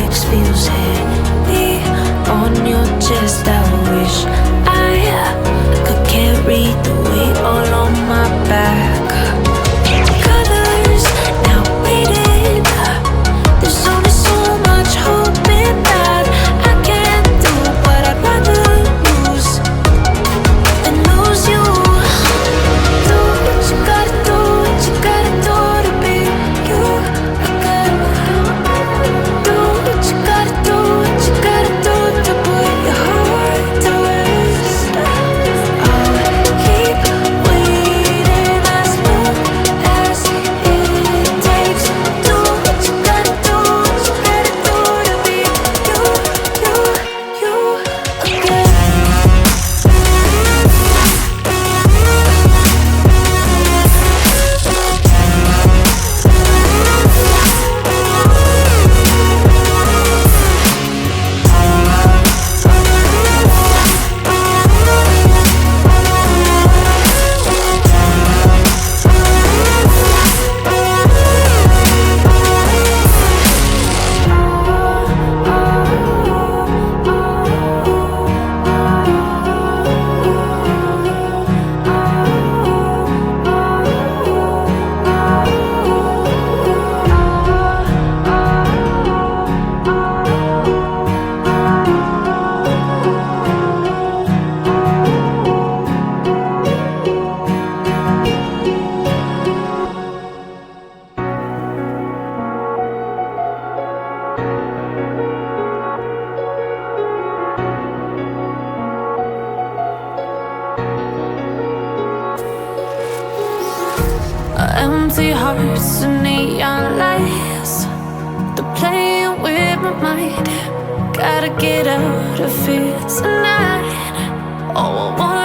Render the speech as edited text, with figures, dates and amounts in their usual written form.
Just feels heavy on your chest. I wish I could carry the weight all on my back. Colors now faded. There's only so much hope in that. I can't do what I'd rather lose than lose you. Do what you gotta do, what you gotta do to be you again. Do what you gotta do, what you gotta do to put your heart to rest. I'll keep waiting as long as it takes. Do what you gotta do, what you gotta do to be you again. Empty hearts and neon lights, they're playing with my mind. Gotta get out of here tonight. Oh, I wanna